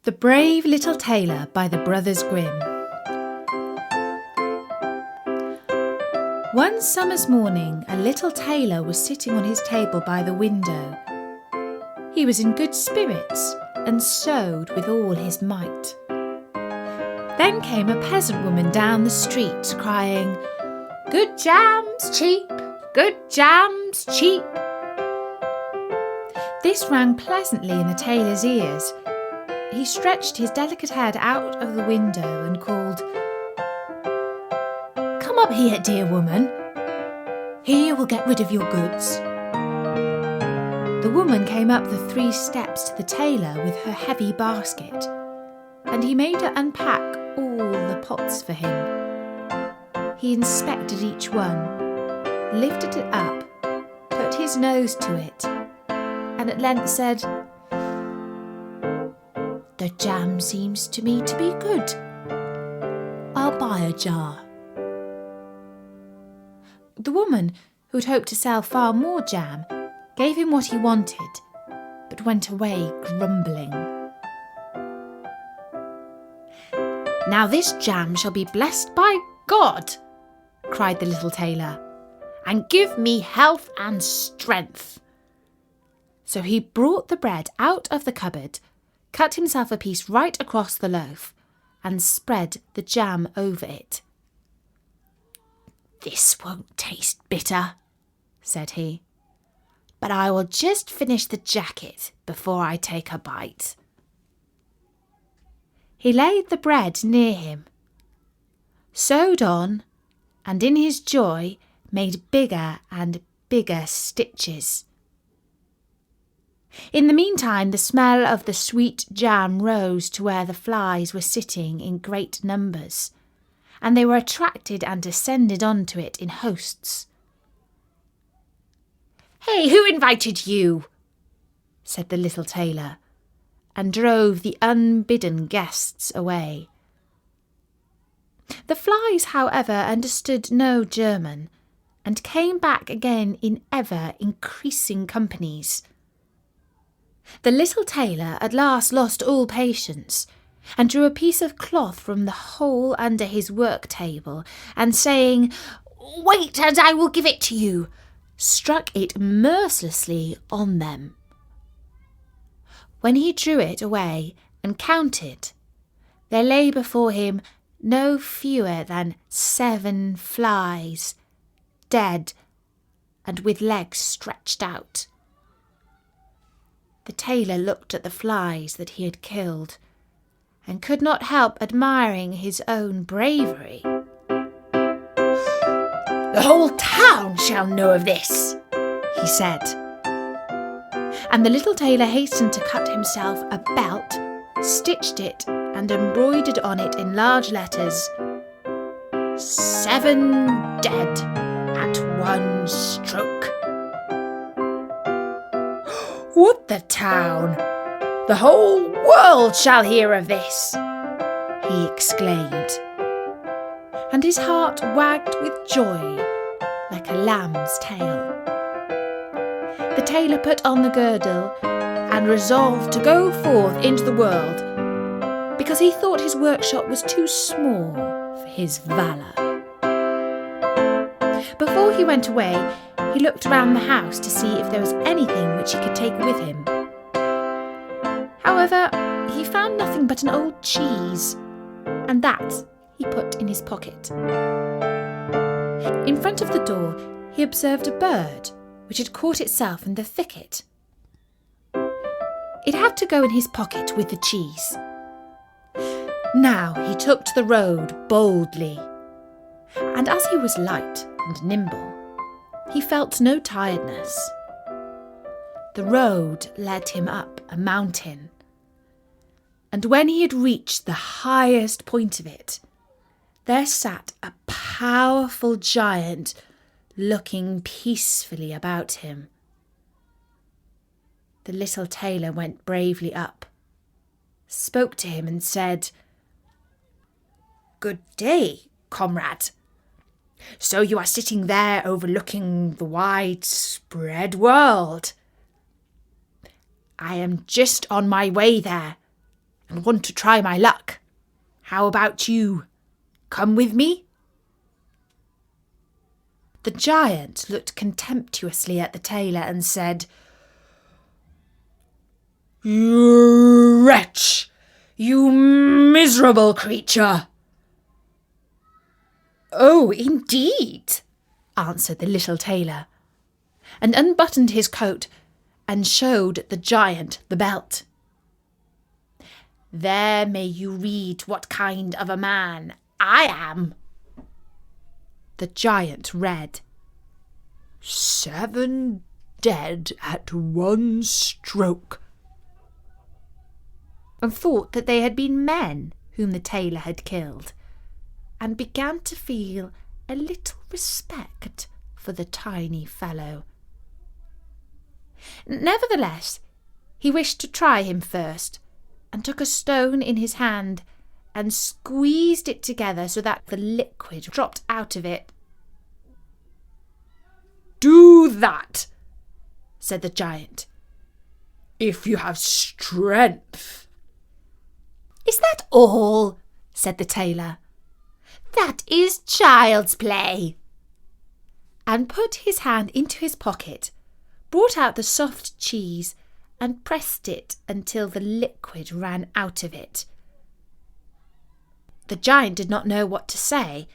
The Brave Little Tailor by the Brothers Grimm. One summer's morning, a little tailor was sitting on his table by the window. He was in good spirits and sewed with all his might. Then came a peasant woman down the street crying, "Good jams cheap, good jams cheap." This rang pleasantly in the tailor's ears. He stretched his delicate head out of the window and called, "Come up here, dear woman. Here will get rid of your goods." The woman came up the 3 steps to the tailor with her heavy basket, and he made her unpack all the pots for him. He inspected each one, lifted it up, put his nose to it, and at length said, "The jam seems to me to be good. I'll buy a jar." The woman, who had hoped to sell far more jam, gave him what he wanted, but went away grumbling. "Now this jam shall be blessed by God," cried the little tailor, "and give me health and strength." So he brought the bread out of the cupboard, cut himself a piece right across the loaf, and spread the jam over it. "This won't taste bitter," said he, "but I will just finish the jacket before I take a bite." He laid the bread near him, sewed on, and in his joy made bigger and bigger stitches. In the meantime, the smell of the sweet jam rose to where the flies were sitting in great numbers, and they were attracted and descended onto it in hosts. "Hey, who invited you?" said the little tailor, and drove the unbidden guests away. The flies, however, understood no German, and came back again in ever-increasing companies. The little tailor at last lost all patience, and drew a piece of cloth from the hole under his work table, and saying, "Wait, and I will give it to you," struck it mercilessly on them. When he drew it away and counted, there lay before him no fewer than 7 flies, dead and with legs stretched out. The tailor looked at the flies that he had killed, and could not help admiring his own bravery. "The whole town shall know of this," he said. And the little tailor hastened to cut himself a belt, stitched it, and embroidered on it in large letters, "7 dead at one stroke." "Would the town, the whole world shall hear of this!" he exclaimed, and his heart wagged with joy like a lamb's tail. The tailor put on the girdle and resolved to go forth into the world, because he thought his workshop was too small for his valour. Before he went away, he looked round the house to see if there was anything which he could take with him. However, he found nothing but an old cheese, and that he put in his pocket. In front of the door, he observed a bird which had caught itself in the thicket. It had to go in his pocket with the cheese. Now he took to the road boldly, and as he was light and nimble, he felt no tiredness. The road led him up a mountain, and when he had reached the highest point of it, there sat a powerful giant looking peacefully about him. The little tailor went bravely up, spoke to him and said, "Good day, comrade. So you are sitting there overlooking the widespread world. I am just on my way there, and want to try my luck. How about you? Come with me?" The giant looked contemptuously at the tailor and said, "You wretch! You miserable creature!" "Oh, indeed," answered the little tailor, and unbuttoned his coat and showed the giant the belt. "There may you read what kind of a man I am." The giant read, "7 dead at one stroke," and thought that they had been men whom the tailor had killed, and began to feel a little respect for the tiny fellow. Nevertheless, he wished to try him first, and took a stone in his hand and squeezed it together so that the liquid dropped out of it. "Do that," said the giant, "if you have strength." "Is that all?" said the tailor. "That is child's play," and put his hand into his pocket, brought out the soft cheese, and pressed it until the liquid ran out of it. The giant did not know what to say,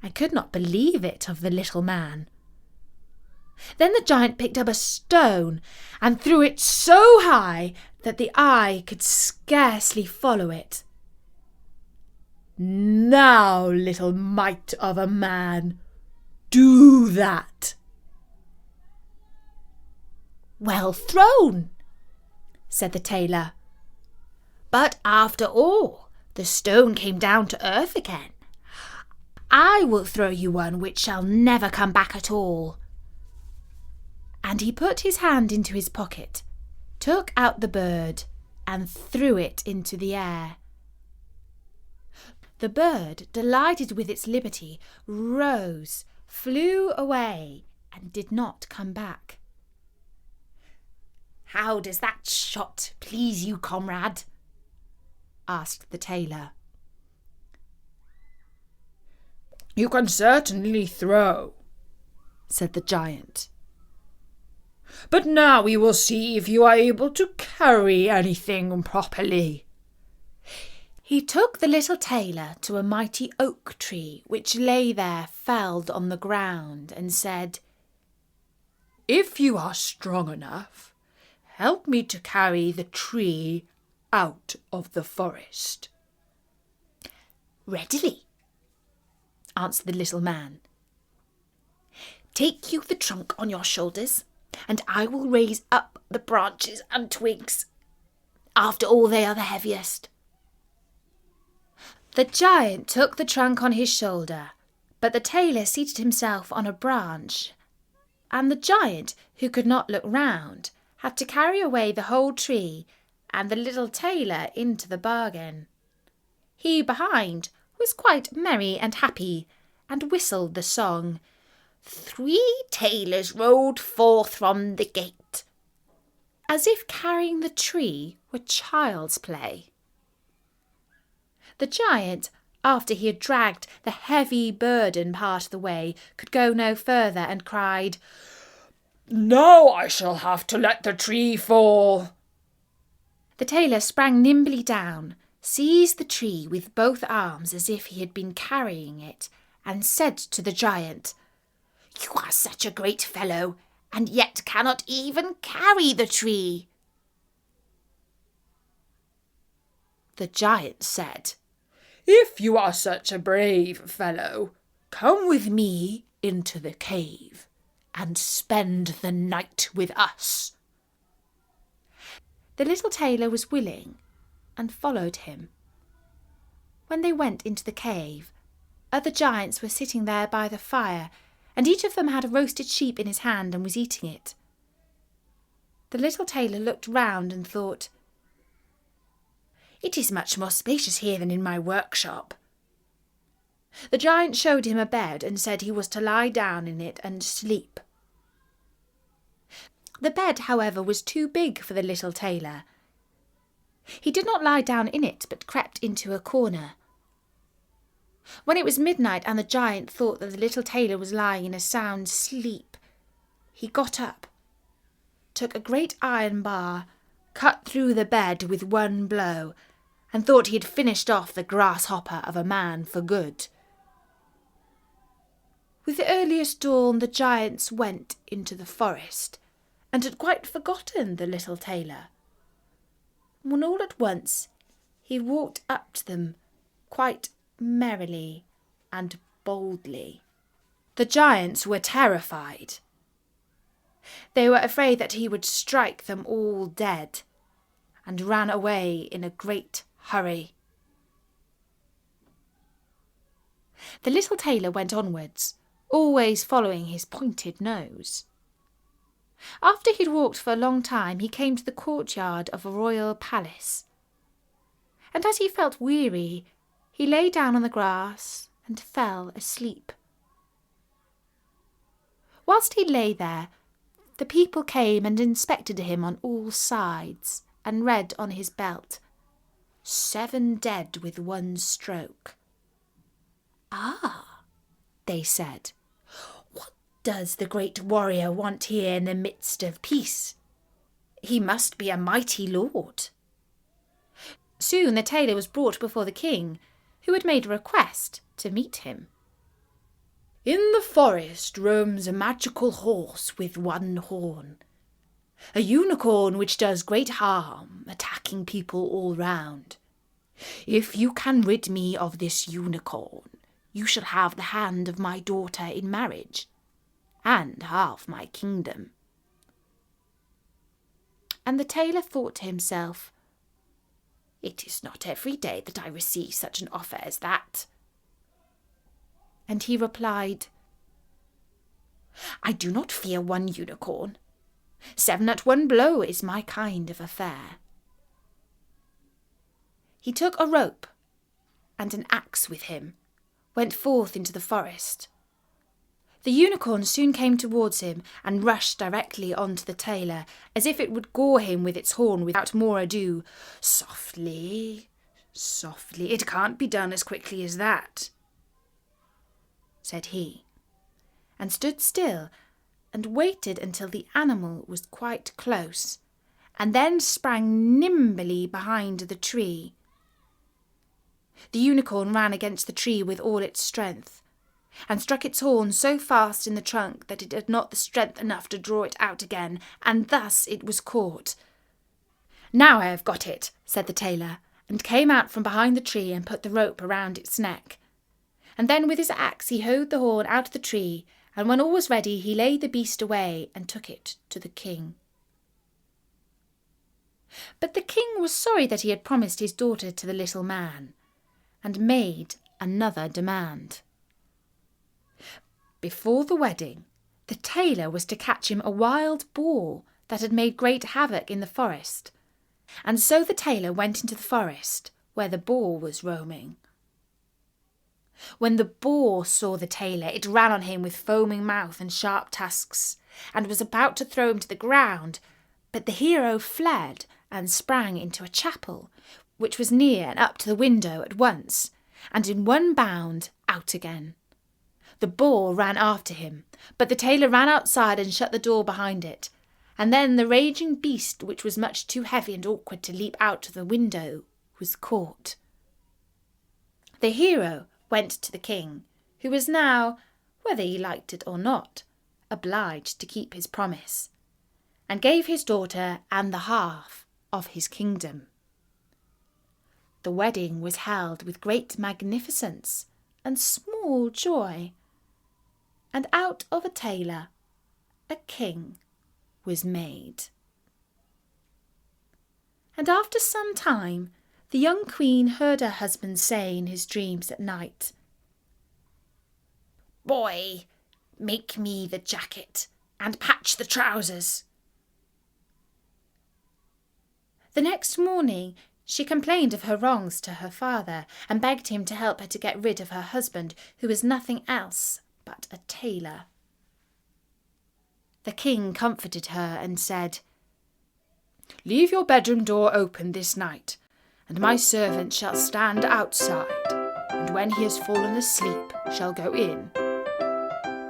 and could not believe it of the little man. Then the giant picked up a stone and threw it so high that the eye could scarcely follow it. "Now, little mite of a man, do that." "Well thrown," said the tailor. "But after all, the stone came down to earth again. I will throw you one which shall never come back at all." And he put his hand into his pocket, took out the bird, and threw it into the air. The bird, delighted with its liberty, rose, flew away, and did not come back. "How does that shot please you, comrade?" asked the tailor. "You can certainly throw," said the giant. "But now we will see if you are able to carry anything properly." He took the little tailor to a mighty oak tree which lay there felled on the ground, and said, "If you are strong enough, help me to carry the tree out of the forest." "Readily," answered the little man. "Take you the trunk on your shoulders, and I will raise up the branches and twigs. After all, they are the heaviest." The giant took the trunk on his shoulder, but the tailor seated himself on a branch, and the giant, who could not look round, had to carry away the whole tree, and the little tailor into the bargain. He behind was quite merry and happy, and whistled the song, "3 tailors rode forth from the gate," as if carrying the tree were child's play. The giant, after he had dragged the heavy burden part of the way, could go no further, and cried, "Now I shall have to let the tree fall." The tailor sprang nimbly down, seized the tree with both arms as if he had been carrying it, and said to the giant, "You are such a great fellow, and yet cannot even carry the tree." The giant said, "If you are such a brave fellow, come with me into the cave and spend the night with us." The little tailor was willing and followed him. When they went into the cave, other giants were sitting there by the fire, and each of them had a roasted sheep in his hand and was eating it. The little tailor looked round and thought, "It is much more spacious here than in my workshop." The giant showed him a bed and said he was to lie down in it and sleep. The bed, however, was too big for the little tailor. He did not lie down in it, but crept into a corner. When it was midnight and the giant thought that the little tailor was lying in a sound sleep, he got up, took a great iron bar, cut through the bed with one blow, and thought he had finished off the grasshopper of a man for good. With the earliest dawn the giants went into the forest, and had quite forgotten the little tailor, when all at once he walked up to them quite merrily and boldly. The giants were terrified. They were afraid that he would strike them all dead, and ran away in a great hurry. The little tailor went onwards, always following his pointed nose. After he'd walked for a long time, he came to the courtyard of a royal palace, and as he felt weary, he lay down on the grass and fell asleep. Whilst he lay there, the people came and inspected him on all sides, and read on his belt, 7 dead with one stroke. "Ah," they said, "what does the great warrior want here in the midst of peace? He must be a mighty lord." Soon the tailor was brought before the king, who had made a request to meet him. "In the forest roams a magical horse with one horn, a unicorn which does great harm, attacking people all round. If you can rid me of this unicorn, you shall have the hand of my daughter in marriage, and half my kingdom." And the tailor thought to himself, "It is not every day that I receive such an offer as that." And he replied, "I do not fear one unicorn. 7 at one blow is my kind of affair." He took a rope and an axe with him, went forth into the forest. The unicorn soon came towards him and rushed directly on to the tailor, as if it would gore him with its horn without more ado. "Softly, softly, it can't be done as quickly as that," said he, and stood still and waited until the animal was quite close, and then sprang nimbly behind the tree. The unicorn ran against the tree with all its strength, and struck its horn so fast in the trunk that it had not the strength enough to draw it out again, and thus it was caught. "Now I have got it," said the tailor, and came out from behind the tree and put the rope around its neck. And then with his axe he hoed the horn out of the tree, and when all was ready he laid the beast away and took it to the king. But the king was sorry that he had promised his daughter to the little man, and made another demand. Before the wedding, the tailor was to catch him a wild boar that had made great havoc in the forest, and so the tailor went into the forest where the boar was roaming. When the boar saw the tailor, it ran on him with foaming mouth and sharp tusks, and was about to throw him to the ground, but the hero fled and sprang into a chapel, which was near and up to the window at once, and in one bound out again. The boar ran after him, but the tailor ran outside and shut the door behind it, and then the raging beast, which was much too heavy and awkward to leap out of the window, was caught. The hero went to the king, who was now, whether he liked it or not, obliged to keep his promise, and gave his daughter and the half of his kingdom. The wedding was held with great magnificence and small joy, and out of a tailor a king was made. And after some time the young queen heard her husband say in his dreams at night, "Boy, make me the jacket and patch the trousers." The next morning she complained of her wrongs to her father, and begged him to help her to get rid of her husband, who was nothing else but a tailor. The king comforted her and said, "Leave your bedroom door open this night, and my servant shall stand outside, and when he has fallen asleep shall go in.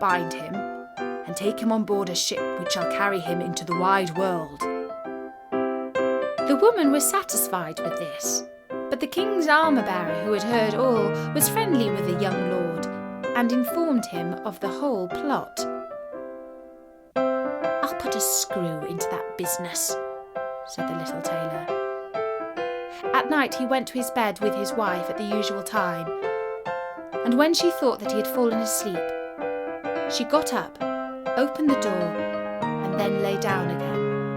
Bind him, and take him on board a ship which shall carry him into the wide world." The woman was satisfied with this, but the king's armour-bearer, who had heard all, was friendly with the young lord, and informed him of the whole plot. "I'll put a screw into that business," said the little tailor. At night he went to his bed with his wife at the usual time, and when she thought that he had fallen asleep, she got up, opened the door, and then lay down again.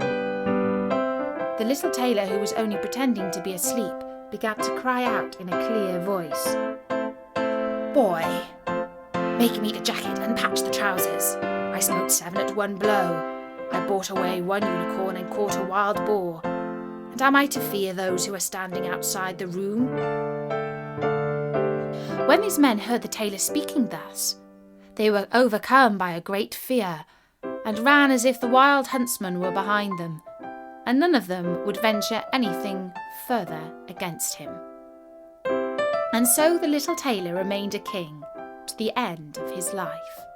The little tailor, who was only pretending to be asleep, began to cry out in a clear voice, "Boy, make me a jacket and patch the trousers. I smote 7 at one blow. I bought away 1 unicorn and caught a wild boar. And am I to fear those who are standing outside the room?" When these men heard the tailor speaking thus, they were overcome by a great fear, and ran as if the wild huntsmen were behind them, and none of them would venture anything further against him. And so the little tailor remained a king to the end of his life.